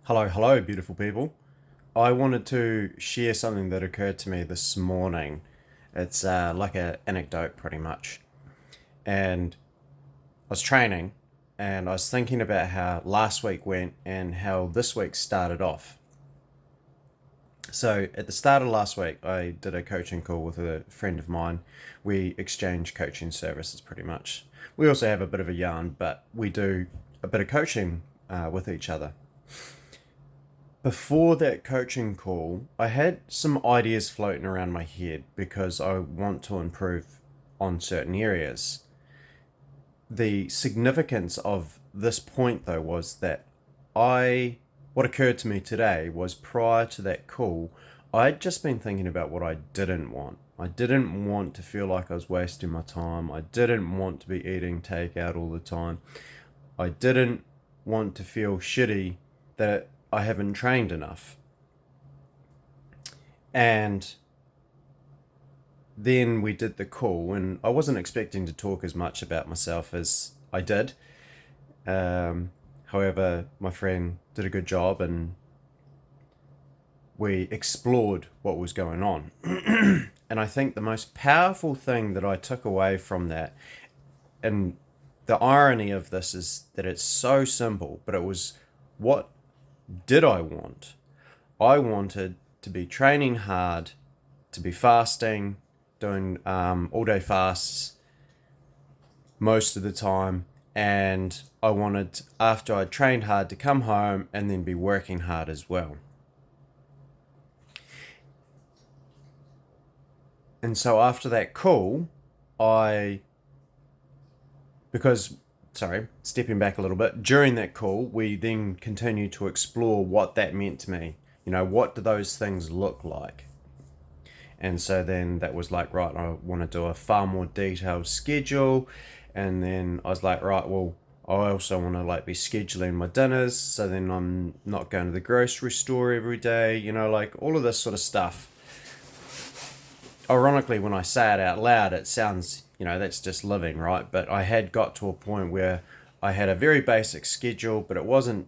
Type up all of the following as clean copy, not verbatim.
Hello, beautiful people. I wanted to share something that occurred to me this morning. It's like an anecdote, pretty much. And I was training and I was thinking about how last week went and how this week started off. So, at the start of last week, I did a coaching call with a friend of mine. We exchange coaching services pretty much. We also have a bit of a yarn, but we do a bit of coaching with each other. Before that coaching call, I had some ideas floating around my head because I want to improve on certain areas. The significance of this point, though, was that what occurred to me today was prior to that call, I'd just been thinking about what I didn't want. I didn't want to feel like I was wasting my time. I didn't want to be eating takeout all the time. I didn't want to feel shitty that I haven't trained enough. And then we did the call, and I wasn't expecting to talk as much about myself as I did. However, my friend did a good job, and we explored what was going on. And I think the most powerful thing that I took away from that, and the irony of this is that it's so simple, but it was, what did I want? I wanted to be training hard, to be fasting, doing all day fasts most of the time. And I wanted, after I trained hard, to come home and then be working hard as well. And so after that call, I, because, sorry, stepping back a little bit, during that call, we then continued to explore what that meant to me. What do those things look like? And so then that was like, right, I want to do a far more detailed schedule. And then I was like, right, well, I also want to like be scheduling my dinners. So then I'm not going to the grocery store every day, like all of this sort of stuff. Ironically, when I say it out loud, it sounds, that's just living, right? But I had got to a point where I had a very basic schedule, but it wasn't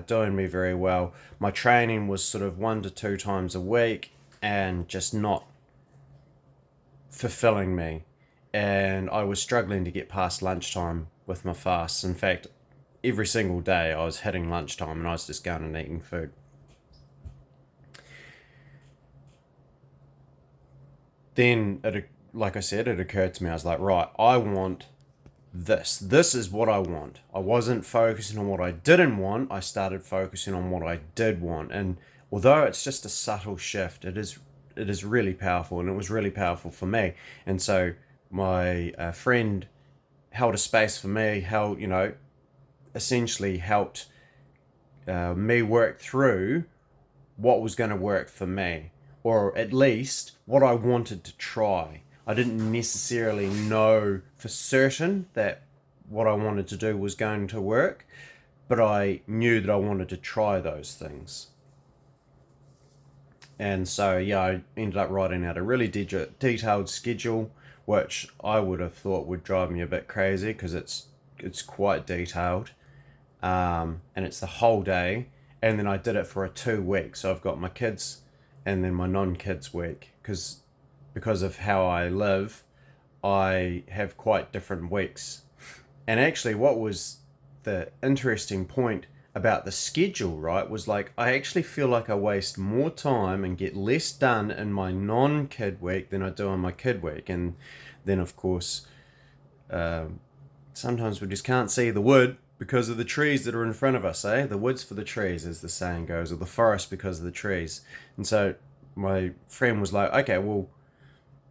doing me very well. My training was sort of 1 to 2 times a week and just not fulfilling me. And I was struggling to get past lunchtime with my fasts. In fact, every single day I was hitting lunchtime and I was just going and eating food. Then, like I said, it occurred to me, I was like, right, I want this. This is what I want. I wasn't focusing on what I didn't want. I started focusing on what I did want. And although it's just a subtle shift, it is really powerful, and it was really powerful for me. And so my friend held a space for me, essentially helped me work through what was going to work for me, or at least what I wanted to try. I didn't necessarily know for certain that what I wanted to do was going to work, but I knew that I wanted to try those things. And so, yeah, I ended up writing out a really detailed schedule, which I would have thought would drive me a bit crazy because it's quite detailed, and it's the whole day. And then I did it for a 2 week, so I've got my kids and then my non-kids week, because of how I live, I have quite different weeks. And actually, what was the interesting point about the schedule, right, was like I actually feel like I waste more time and get less done in my non-kid week than I do on my kid week. And then, of course, sometimes we just can't see the wood because of the trees that are in front of us, eh? The wood's for the trees, as the saying goes, or the forest because of the trees. And so my friend was like, okay, well,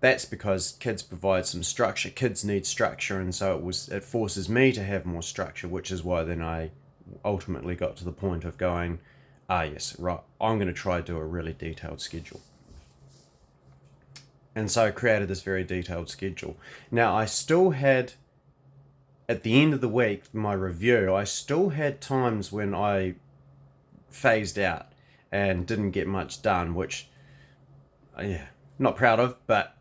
that's because kids provide some structure. Kids need structure, and so it forces me to have more structure, which is why then I ultimately got to the point of going, yes, right, I'm going to try to do a really detailed schedule. And so I created this very detailed schedule. Now, I still had, at the end of the week, my review, I still had times when I phased out and didn't get much done, which, yeah, not proud of. But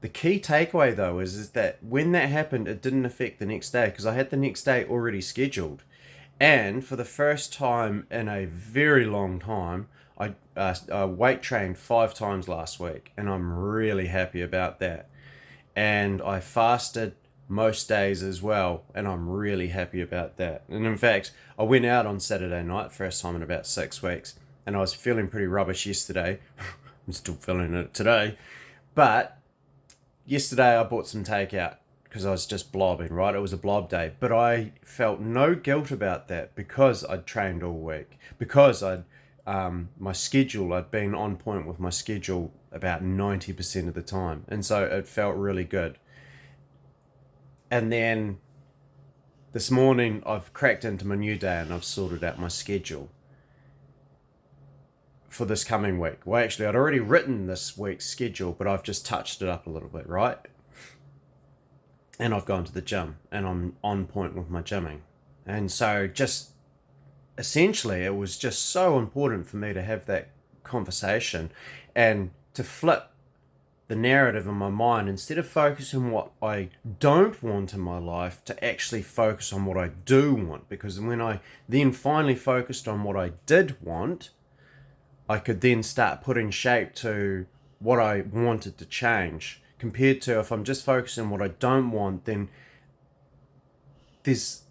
the key takeaway, though, is that when that happened, it didn't affect the next day because I had the next day already scheduled. And for the first time in a very long time, I weight trained 5 times last week, and I'm really happy about that. And I fasted most days as well, and I'm really happy about that. And in fact, I went out on Saturday night, first time in about 6 weeks, and I was feeling pretty rubbish yesterday. I'm still feeling it today, but yesterday I bought some takeout because I was just blobbing, right? It was a blob day, but I felt no guilt about that because I'd trained all week, because I'd been on point with my schedule about 90% of the time, and so it felt really good. And then this morning I've cracked into my new day and I've sorted out my schedule for this coming week. Well, actually, I'd already written this week's schedule, but I've just touched it up a little bit, right? And I've gone to the gym and I'm on point with my gymming. And so just essentially, it was just so important for me to have that conversation and to flip the narrative in my mind. Instead of focusing on what I don't want in my life, to actually focus on what I do want. Because when I then finally focused on what I did want, I could then start putting shape to what I wanted to change. Compared to if I'm just focusing on what I don't want, then it's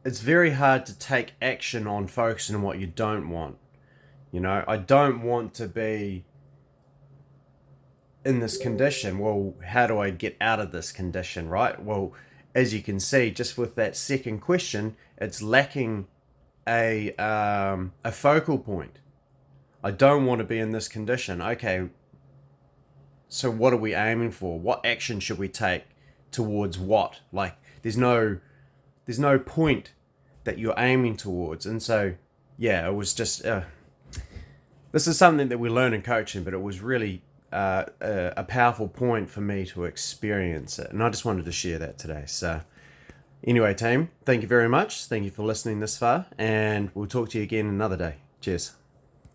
very hard to take action on focusing on what you don't want. You know, I don't want to be in this condition. Well, how do I get out of this condition, right? Well, as you can see, just with that second question, it's lacking a focal point. I don't want to be in this condition. Okay, so what are we aiming for? What action should we take towards what? Like, there's no point that you're aiming towards. And so, yeah, it was just, this is something that we learn in coaching, but it was really a powerful point for me to experience it. And I just wanted to share that today. So anyway, team, thank you very much. Thank you for listening this far, and we'll talk to you again another day. Cheers.